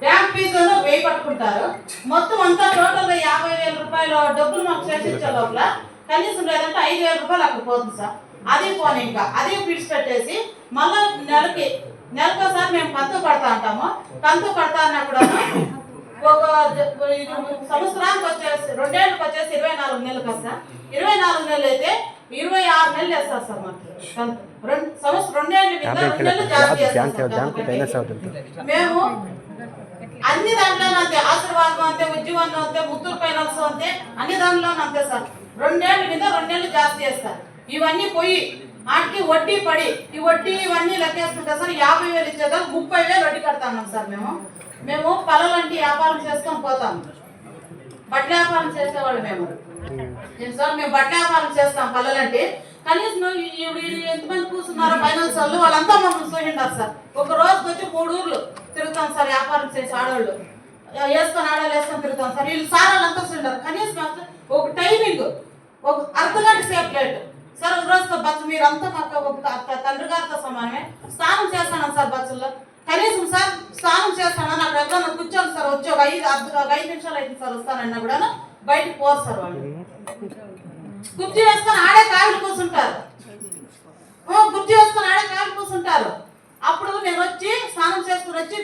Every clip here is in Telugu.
బ్యాంక్ ఫీజును వెయ్యి పట్టుకుంటారు. మొత్తం అంతా టోటల్ 50,000 రూపాయలు డబ్బులు మాకు చేసించే లోపల కనీసం లేదంటే 5,000 రూపాయలు అక్కడ పోతుంది సార్. అది పోనీ ఇంకా అదే విడిచిపెట్టేసి మళ్ళీ నెలకోసారి మేము కంతు కడతా అంటాము. కంతు కడతా అన్నప్పుడు ఒక సంవత్సరానికి వచ్చేసి 2 ఏళ్ళకి వచ్చేసి 24 నెలలు కదా సార్. 24 నెలలు అయితే 26 నెలలు వేస్తారు సార్ మాకు సంవత్సరం 2 ఏళ్ళ మీద 2 నెలలు జాబ్ చేస్తాం. మేము అన్ని దాంట్లో అంతే, ఆశీర్వాదం అంతే, ఉద్యోగం అంతే, ముత్తూరు ఫైనాన్స్ అంతే, అన్ని దాంట్లో అంతే సార్. 2 ఏళ్ళ మీద 2 నెలలు జాబ్ చేస్తారు. ఇవన్నీ పోయి వాటికి వడ్డీ పడి ఈ వడ్డీ ఇవన్నీ లెక్కేసుకుంటా సార్ 50,000 ఇచ్చేదా 30,000 వడ్డీ కడతాం సార్. మేము పళ్ళలాంటి వ్యాపారం చేసుకొని పోతాం. బట్టల వ్యాపారం చేసేవాళ్ళు మేము సార్. మేము బట్టల వ్యాపారం చేస్తాం పళ్ళలాంటి. కనీసం ఎంతమంది కూర్చున్నారో ఫైనాన్స్ వాళ్ళు వాళ్ళంతా మమ్మల్ని చూసిండారు సార్. ఒక రోజుకి వచ్చి 3 ఊర్లు తిరుగుతాం సార్. వ్యాపారం చేసి ఆడవాళ్ళు వేసుకొని ఆడవాళ్ళు వేసుకొని తిరుగుతాం సార్. వీళ్ళు సార్ వాళ్ళంతా చూసిండారు. కనీసం ఒక టైమింగ్ ఒక అర్ధగంట సేపు లేట్ సార్. ఒక రోజుతో బస్సు మీరంతా మాకు ఒక తండ్రి గారితో సమానమే. స్నానం చేస్తాను సార్ బస్సుల్లో. కనీసం సార్ స్నానం చేస్తాను నాకు ఎక్కడ కూర్చోండి సార్. వచ్చి ఒక 5 నిమిషాలు అయితే సార్ వస్తానన్నా కూడా బయటకు పోరు సార్. వాళ్ళు కుర్చీ వేసుకొని ఆడే కాయలు కూర్చుంటారు. కుర్చీ వేసుకొని ఆడే కాయలు కూర్చుంటారు. అప్పుడు నేను వచ్చి స్నానం చేసుకుని వచ్చి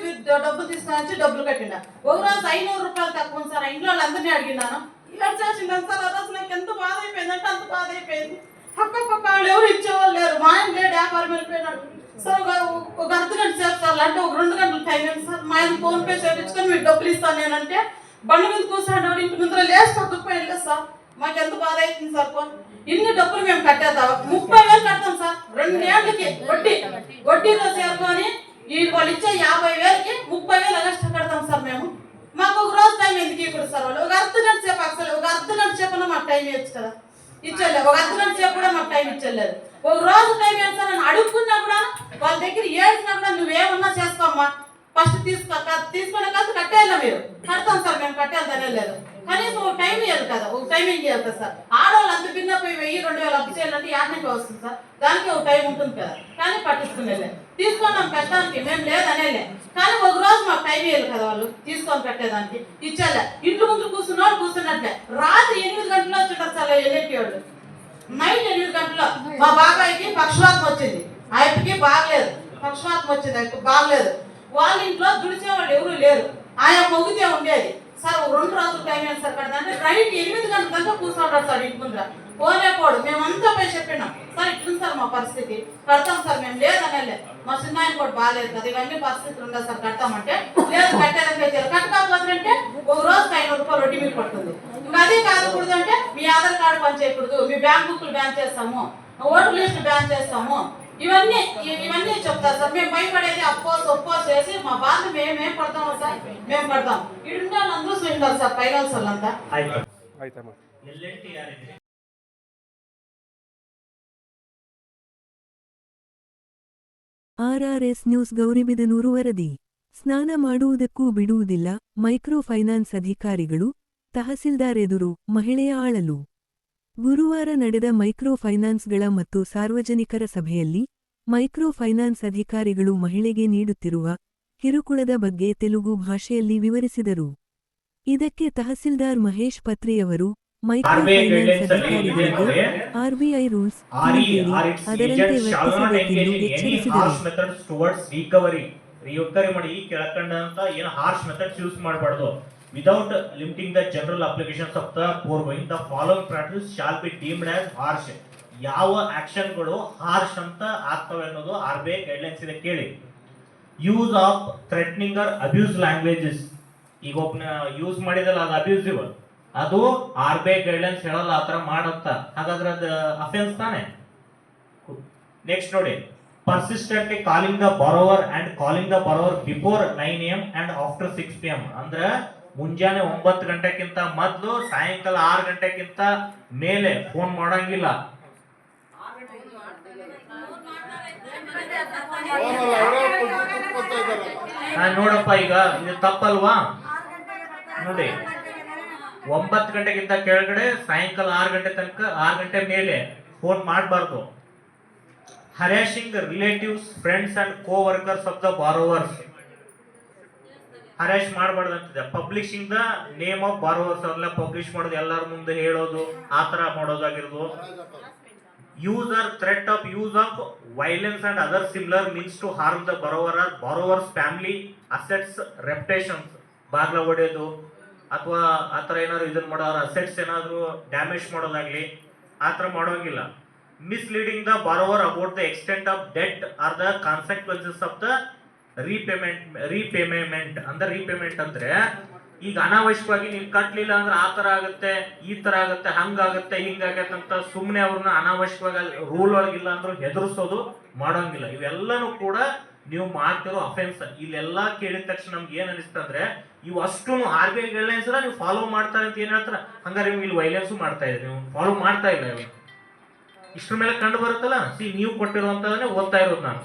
డబ్బు తీసుకొని వచ్చి డబ్బులు కట్టినా. ఒక రోజు 500 రూపాయలు తక్కువ సార్. ఇంట్లో వాళ్ళందరినీ అడిగినాను. ఇలా చేసిందాను సార్. ఆ రోజు నాకు ఎంత బాధ అయిపోయింది అంటే అంత బాధ అయిపోయింది. పక్క వాళ్ళు ఎవరు ఇచ్చేవాళ్ళు లేరు. మా ఆయన లేడు, వ్యాపారం వెళ్ళిపోయినాడు సార్. ఒక అర్ధగంట సేపు సార్ అంటే ఒక 2 గంటల టైం ఏంటి సార్. మా ఆయన ఫోన్ పే చేయించుకొని మీకు డబ్బులు ఇస్తాను నేనంటే బండి మీద కూర్చున్నాడు. ఇంటి ముందర లేస్తా దుప్పలేదు సార్. మాకు ఎంత బాధ అవుతుంది సార్. ఇన్ని డబ్బులు మేము కట్టేద్దాం 30,000 కడతాం సార్. 2 ఏళ్ళకి వడ్డీలో చేరుకొని వాళ్ళు ఇచ్చే 50,000కి 30,000 ఎక్స్ట్రా కడతాం సార్. మాకు ఒక రోజు టైం ఎందుకు ఇప్పుడు సార్. వాళ్ళు ఒక అర్ధగంట సేపు అసలు ఒక అర్ధగంట సేపు మాకు టైం ఇవ్వచ్చు కదా. ఇచ్చలేదు. ఒక అర్ధగంట సేపు కూడా మాకు టైం ఇచ్చలేదు. ఒక రోజు టైం వేస్తాను అని అడుక్కున్నా కూడా వాళ్ళ దగ్గర ఏడ్చినా కూడా నువ్వేమన్నా చేసుకోమ్మా ఫస్ట్ తీసుకున్న కాదు కట్టేయాలి. మీరు కడతాం సార్. మేము కట్టేయాలి లేదు. కనీసం ఒక టైం ఇవ్వాలి కదా. ఒక టైమింగ్ ఇవ్వాలి కదా సార్. ఆడవాళ్ళు అంత భిన్న పోయి 1,000-2,000 అప్పు చేయాలంటే యాడ్నికి వస్తుంది సార్. దానికి ఒక టైం ఉంటుంది కదా. కానీ పట్టించుకునేలే తీసుకున్నాం కట్టడానికి మేము లేదనేలే. కానీ ఒక రోజు మాకు టైం ఇవ్వాలి కదా. వాళ్ళు తీసుకొని పెట్టేదానికి ఇచ్చేలే. ఇంటి ముందు కూర్చున్నట్లే రాత్రి 8 గంటల్లో వచ్చింటారు సార్. ఎన్నిటి నైట్ 8 గంటల్లో మా బాబాయికి పక్షవాతం వచ్చింది. ఆయనకి బాగలేదు. పక్షవాతం వచ్చింది, ఆయనకు బాగలేదు. వాళ్ళ ఇంట్లో దుడిచేవాళ్ళు ఎవరు లేరు. ఆయన మొగ్గితే ఉండేది సార్. 2 రోజులు టైం ఏంటి సార్ కడతాంటే నైట్ 8 గంటల దాకా కూర్చుంటారు సార్. ఇంటి ముందర పోలేపోడు. మేమంతా పోయి చెప్పినాం సార్ ఇట్లుంది సార్ మా పరిస్థితి, కడతాం సార్. మేము లేదనేలే. మా చిన్న ఆయన కూడా బాగాలేదు కదా. ఇవన్నీ పరిస్థితులు ఉండదు సార్. కడతామంటే లేదు కట్టేదానికి అయితే కట్టకపోతుందంటే ఒక రోజుకి 500 రూపాయలు వడ్డీ మీకు పడుతుంది. ఇంకా అదే కాకూడదు అంటే మీ ఆధార్ కార్డు పని చేయకూడదు, మీ బ్యాంక్ బుక్లు బ్యాన్ చేస్తాము, ఓటర్ లిస్ట్ బ్యాన్ చేస్తాము, ఇవన్నీ చెప్తారు సార్. మేము భయపడేది అప్పో చేసి మా బాధ మేమేం పడతాము సార్. మేము పడతాం. ఇటు అందరూ చూడాలి సార్. ఫైనాన్స్ వాళ్ళంతా RRS ನ್ಯೂಸ್ ಗೌರಿಬಿದನೂರು ವರದಿ. ಸ್ನಾನ ಮಾಡುವುದಕ್ಕೂ ಬಿಡುವುದಿಲ್ಲ ಮೈಕ್ರೋ ಫೈನಾನ್ಸ್ ಅಧಿಕಾರಿಗಳು, ತಹಸೀಲ್ದಾರ್ ಎದುರು ಮಹಿಳೆಯ ಆಳಲು. ಗುರುವಾರ ನಡೆದ ಮೈಕ್ರೋ ಫೈನಾನ್ಸ್ಗಳ ಮತ್ತು ಸಾರ್ವಜನಿಕರ ಸಭೆಯಲ್ಲಿ ಮೈಕ್ರೋ ಫೈನಾನ್ಸ್ ಅಧಿಕಾರಿಗಳು ಮಹಿಳೆಗೆ ನೀಡುತ್ತಿರುವ ಕಿರುಕುಳದ ಬಗ್ಗೆ ತೆಲುಗು ಭಾಷೆಯಲ್ಲಿ ವಿವರಿಸಿದರು. ಇದಕ್ಕೆ ತಹಸೀಲ್ದಾರ್ ಮಹೇಶ್ ಪತ್ರಿಯವರು ಮೈಕ್ರೋ ಫೈನಾನ್ಸ್ ಅಧಿಕಾರಿಗಳಿಗೆ ಆರ್ಬಿಐ ರೂಲ್ಸ್ ಅದರಂತೆ ವರ್ತಿಸಬೇಕೆಂದು ಎಚ್ಚರಿಸಿದರು. Without limiting the general applications of the foregoing, the following practices shall be deemed as harsh. ಯಾವ ಆಕ್ಷನ್ ಗಳು ಹಾರ್ಶ್ ಅಂತ ಆಗ್ತವೆ ಅನ್ನೋದು RBI ಗೈಡ್ಲೈನ್ಸ್ ಇದೆ ಕೇಳಿ. Use of threatening or abuse languages. ಈಗ ಒಬ್ಬನ ಯೂಸ್ ಮಾಡಿದಲ್ಲ ಅದು ಅಬ್ಯೂಸಿವ್, ಅದು RBI ಗೈಡ್ಲೈನ್ಸ್ ಹೇಳಲ್ಲ ಆ ತರ ಮಾಡಂತ. ಹಾಗಾದ್ರೆ ಅದು ಅಫೆನ್ಸ್ ತಾನೆ. ನೆಕ್ಸ್ಟ್ ನೋಡಿ, persistently calling the borrower and calling the borrower before 9 AM and after 6 PM. ಅಂದ್ರೆ ಮುಂಜಾನೆ 9 ಗಂಟೆಗಿಂತ ಮೊದಲು ಸಾಯಂಕಾಲ 6 ಗಂಟೆಗಿಂತ ಮೇಲೆ ಫೋನ್ ಮಾಡಂಗಿಲ್ಲ. ನೋಡಪ್ಪ ಈಗ ಇದು ತಪ್ಪಲ್ವಾ ನೋಡಿ. 9 ಗಂಟೆಗಿಂತ ಕೆಳಗಡೆ ಸಾಯಂಕಾಲ 6 ಗಂಟೆ ತನಕ 6 ಗಂಟೆ ಮೇಲೆ ಫೋನ್ ಮಾಡಬಾರ್ದು. harassing relatives, friends and co-workers of the borrowers. Harass ಮಾಡಬಾರ್ದಂತಿದೆ. Publishing the name of borrowers ಅವ್ರನ್ನ ಪಬ್ಲಿಷ್ ಮಾಡೋದು, ಎಲ್ಲರ ಮುಂದೆ ಹೇಳೋದು, ಆ ತರ ಮಾಡೋದಾಗಿರ್ಬೋದು. Use or threat of use of violence and other similar means to harm the borrowers family, assets, reputations, ಬಾಗ್ಲ ಹೊಡೆಯೋದು ಅಥವಾ ಆ ಥರ ಏನಾದ್ರು ಇದನ್ನ ಮಾಡೋರು, ಅಸೆಟ್ಸ್ ಏನಾದ್ರು ಡ್ಯಾಮೇಜ್ ಮಾಡೋದಾಗ್ಲಿ ಆ ಥರ ಮಾಡೋಂಗಿಲ್ಲ. Misleading the borrower about the extent of debt are the consequences of the repayment ಅಂದ್ರೆ ರೀಪೇಮೆಂಟ್ ಅಂದ್ರೆ ಈಗ ಅನಾವಶ್ಯಕವಾಗಿ ನೀನ್ ಕಟ್ಲಿಲ್ಲ ಅಂದ್ರೆ ಆ ತರ ಆಗುತ್ತೆ, ಈ ತರ ಆಗುತ್ತೆ, ಹಂಗಾಗುತ್ತೆ, ಹಿಂಗಾಗತ್ತೆ ಅಂತ ಸುಮ್ಮನೆ ಅವ್ರನ್ನ ಅನಾವಶ್ಯಕವಾಗಿ ರೂಲ್ ಒಳಗಿಲ್ಲ ಅಂದ್ರೂ ಹೆದರ್ಸೋದು ಮಾಡೋಂಗಿಲ್ಲ. ಇವೆಲ್ಲನೂ ಕೂಡ ನೀವು ಮಾಡ್ತಿರೋ ಅಫೆನ್ಸ್. ಇಲ್ಲೆಲ್ಲಾ ಕೇಳಿದ ತಕ್ಷಣ ನಮ್ಗೆ ಏನ್ ಅನಿಸ್ತಂದ್ರೆ ಇವು ಅಷ್ಟು RBI ಗೈಡ್ಲೈನ್ಸ್ ಎಲ್ಲ ನೀವು ಫಾಲೋ ಮಾಡ್ತಾರೆ ಅಂತ ಏನ್ ಹೇಳ್ತಾರ, ಹಂಗಾರೆ ನೀವು ಇಲ್ಲಿ ವೈಲೆನ್ಸ್ ಮಾಡ್ತಾ ಇದ್ರಿ, ನೀವು ಫಾಲೋ ಮಾಡ್ತಾ ಇಲ್ಲ. ಇವ್ರು ಇಷ್ಟ್ರ ಮೇಲೆ ಕಂಡು ಬರುತ್ತಲ್ಲ, ನೀವು ಕೊಟ್ಟಿರುವಂತದನ್ನೇ ಓದ್ತಾ ಇರೋದು ನಾನು.